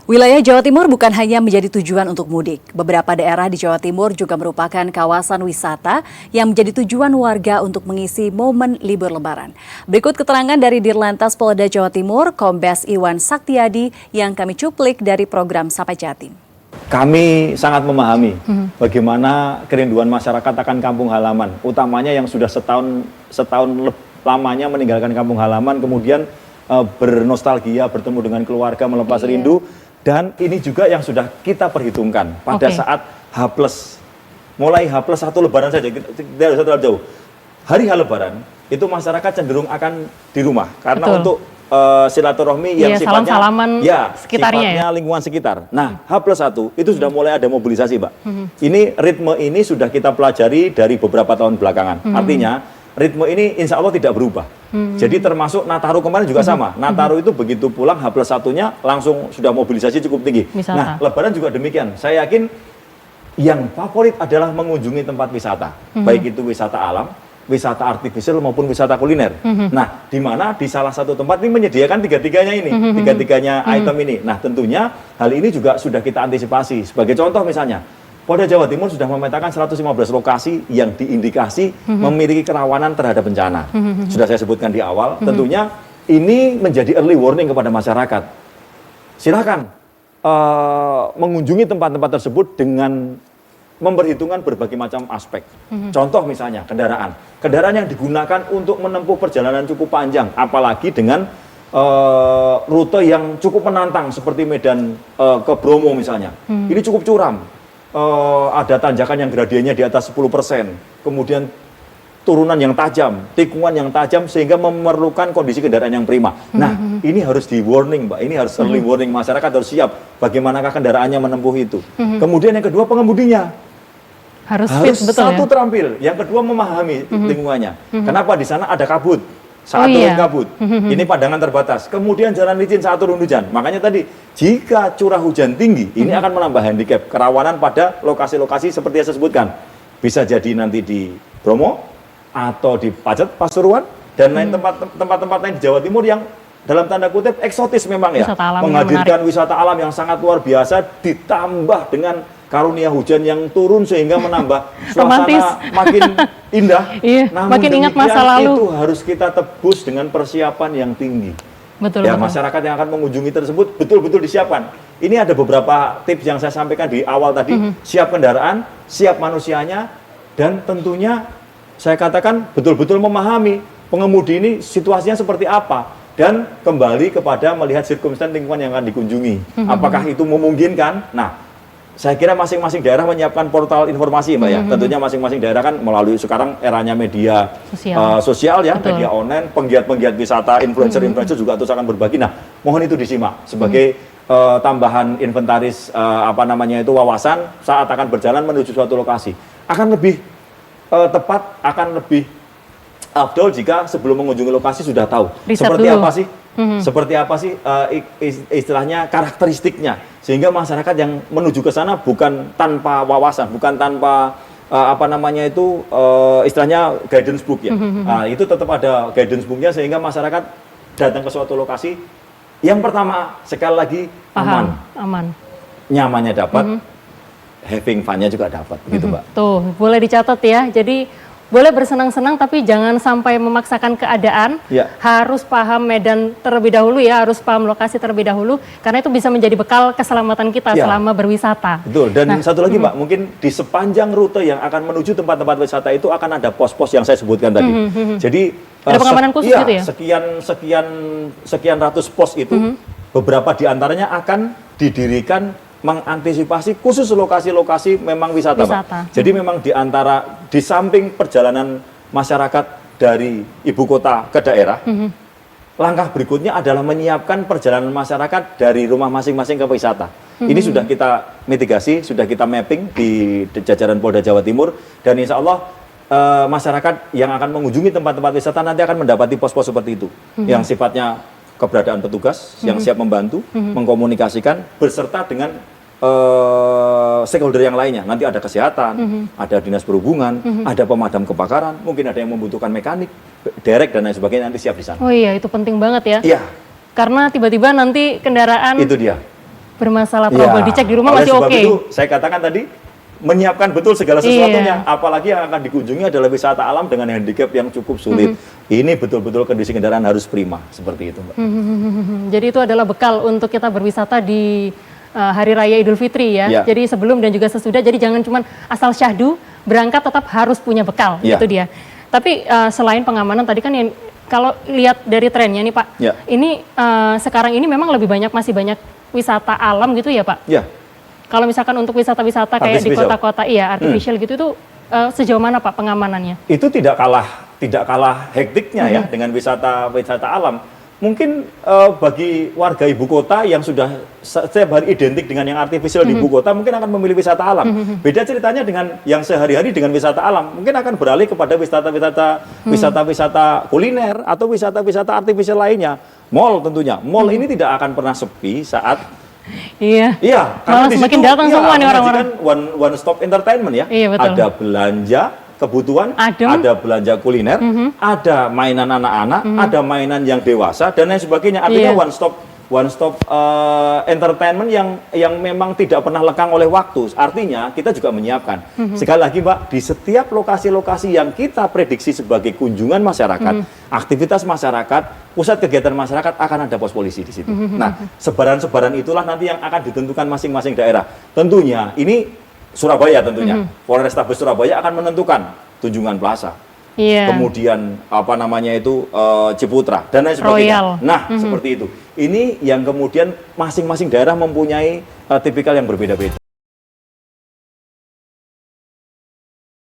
Wilayah Jawa Timur bukan hanya menjadi tujuan untuk mudik. Beberapa daerah di Jawa Timur juga merupakan kawasan wisata yang menjadi tujuan warga untuk mengisi momen libur Lebaran. Berikut keterangan dari Dirlantas Polda Jawa Timur, Kombes Iwan Saktiadi yang kami cuplik dari program Sapa Jatim. Kami sangat memahami bagaimana kerinduan masyarakat akan kampung halaman, utamanya yang sudah setahun lamanya meninggalkan kampung halaman, kemudian bernostalgia, bertemu dengan keluarga, melepas rindu. Dan ini juga yang sudah kita perhitungkan pada saat mulai H+1 Lebaran saja, kita harus terlalu jauh. Hari Lebaran itu masyarakat cenderung akan di rumah karena untuk silaturahmi yang sifatnya sifatnya lingkungan sekitar. Nah, H+1 itu sudah mulai ada mobilisasi, Mbak. Ini ritme ini sudah kita pelajari dari beberapa tahun belakangan. Artinya ritme ini insya Allah tidak berubah. Jadi termasuk Nataru kemarin juga sama. Nataru itu begitu pulang H+1-nya langsung sudah mobilisasi cukup tinggi. Nah, Lebaran juga demikian. Saya yakin yang favorit adalah mengunjungi tempat wisata. Baik itu wisata alam, wisata artifisial maupun wisata kuliner. Nah, di mana di salah satu tempat ini menyediakan tiga-tiganya ini, tiga-tiganya item ini. Nah, tentunya hal ini juga sudah kita antisipasi. Sebagai contoh misalnya, Polda Jawa Timur sudah memetakan 115 lokasi yang diindikasi memiliki kerawanan terhadap bencana. Sudah saya sebutkan di awal, tentunya ini menjadi early warning kepada masyarakat. Silakan mengunjungi tempat-tempat tersebut dengan memperhitungkan berbagai macam aspek. Contoh misalnya kendaraan. Kendaraan yang digunakan untuk menempuh perjalanan cukup panjang, apalagi dengan rute yang cukup menantang seperti Medan ke Bromo misalnya. Ini cukup curam. Ada tanjakan yang gradiennya di atas 10%, kemudian turunan yang tajam, tikungan yang tajam sehingga memerlukan kondisi kendaraan yang prima. Nah, ini harus di warning, Mbak. Ini harus early warning, masyarakat harus siap bagaimanakah kendaraannya menempuh itu. Kemudian yang kedua pengemudinya harus fit, betul, satu terampil, yang kedua memahami lingkungannya. Kenapa di sana ada kabut? Saat turun kabut, ini pandangan terbatas. Kemudian jalan licin saat turun hujan. Makanya tadi, jika curah hujan tinggi, ini akan menambah handicap, kerawanan pada lokasi-lokasi seperti yang saya sebutkan. Bisa jadi nanti di Bromo, atau di Pacet, Pasuruan, dan lain tempat-tempat lain di Jawa Timur yang dalam tanda kutip eksotis memang ya. Menghadirkan wisata alam yang sangat luar biasa, ditambah dengan karunia hujan yang turun sehingga menambah suasana makin indah. Namun makin ingat masa lalu. Itu harus kita tebus dengan persiapan yang tinggi. Betul. Masyarakat yang akan mengunjungi tersebut betul-betul disiapkan. Ini ada beberapa tips yang saya sampaikan di awal tadi. Siap kendaraan, siap manusianya, dan tentunya saya katakan betul-betul memahami pengemudi ini situasinya seperti apa. Dan kembali kepada melihat sirkumstan lingkungan yang akan dikunjungi. Apakah itu memungkinkan? Nah, saya kira masing-masing daerah menyiapkan portal informasi, Mbak ya. Tentunya masing-masing daerah kan melalui sekarang eranya media sosial ya, media online, penggiat-penggiat wisata, influencer-influencer juga terus akan berbagi. Nah, mohon itu disimak sebagai tambahan inventaris wawasan saat akan berjalan menuju suatu lokasi. Akan lebih tepat, akan lebih afdol jika sebelum mengunjungi lokasi sudah tahu seperti apa sih. Seperti apa sih istilahnya karakteristiknya, sehingga masyarakat yang menuju ke sana bukan tanpa wawasan, bukan tanpa istilahnya guidance book ya. Nah, itu tetap ada guidance booknya sehingga masyarakat datang ke suatu lokasi yang pertama sekali lagi aman, nyamannya dapat, having fun-nya juga dapat, gitu Mbak. Tuh boleh dicatat ya. Jadi boleh bersenang-senang tapi jangan sampai memaksakan keadaan. Harus paham medan terlebih dahulu ya, harus paham lokasi terlebih dahulu karena itu bisa menjadi bekal keselamatan kita selama berwisata. Betul. Dan satu lagi Mbak, mungkin di sepanjang rute yang akan menuju tempat-tempat wisata itu akan ada pos-pos yang saya sebutkan tadi. Jadi ada pengamanan khusus gitu ya? Sekian ratus pos itu beberapa diantaranya akan didirikan mengantisipasi khusus lokasi-lokasi memang wisata. Pak. Jadi memang di samping perjalanan masyarakat dari ibu kota ke daerah, langkah berikutnya adalah menyiapkan perjalanan masyarakat dari rumah masing-masing ke wisata. Ini sudah kita mitigasi, sudah kita mapping di jajaran Polda Jawa Timur, dan insya Allah masyarakat yang akan mengunjungi tempat-tempat wisata nanti akan mendapati pos-pos seperti itu, yang sifatnya keberadaan petugas yang siap membantu, mengkomunikasikan, berserta dengan stakeholder yang lainnya. Nanti ada kesehatan, ada dinas perhubungan, ada pemadam kebakaran, mungkin ada yang membutuhkan mekanik, derek dan lain sebagainya, nanti siap di sana. Oh iya, itu penting banget ya. Iya. Karena tiba-tiba nanti kendaraan itu dia bermasalah, trouble, dicek di rumah oleh masih sebab oke. itu saya katakan tadi, menyiapkan betul segala sesuatunya, apalagi yang akan dikunjungi adalah wisata alam dengan handicap yang cukup sulit. Ini betul-betul kondisi kendaraan harus prima, seperti itu, Mbak. Jadi itu adalah bekal untuk kita berwisata di Hari Raya Idul Fitri ya. Jadi sebelum dan juga sesudah, jadi jangan cuma asal syahdu, berangkat tetap harus punya bekal, itu dia. Tapi selain pengamanan tadi kan yang kalau lihat dari trennya nih Pak, ini sekarang ini memang lebih banyak, masih banyak wisata alam gitu ya Pak? Iya. Kalau misalkan untuk wisata-wisata kayak di kota-kota, artificial gitu, itu sejauh mana Pak pengamanannya? Itu tidak kalah hektiknya ya dengan wisata alam. Mungkin bagi warga ibu kota yang sudah setiap hari identik dengan yang artificial di ibu kota, mungkin akan memilih wisata alam. Beda ceritanya dengan yang sehari-hari dengan wisata alam, mungkin akan beralih kepada wisata kuliner atau wisata artificial lainnya. Mall tentunya, mall ini tidak akan pernah sepi saat Iya, karena semakin datang semua nih orang-orang. One stop entertainment ya. Iya, betul. Ada belanja kebutuhan, ada belanja kuliner, ada mainan anak-anak, ada mainan yang dewasa dan lain sebagainya. Artinya one stop entertainment yang memang tidak pernah lekang oleh waktu. Artinya kita juga menyiapkan. Sekali lagi Mbak, di setiap lokasi-lokasi yang kita prediksi sebagai kunjungan masyarakat, aktivitas masyarakat, pusat kegiatan masyarakat, akan ada pos polisi di situ. Nah, sebaran-sebaran itulah nanti yang akan ditentukan masing-masing daerah. Tentunya ini Surabaya tentunya. Polrestabes Surabaya akan menentukan Tunjungan Plaza. Kemudian Ciputra dan lain sebagainya. Nah, seperti itu. Ini yang kemudian masing-masing daerah mempunyai tipikal yang berbeda-beda.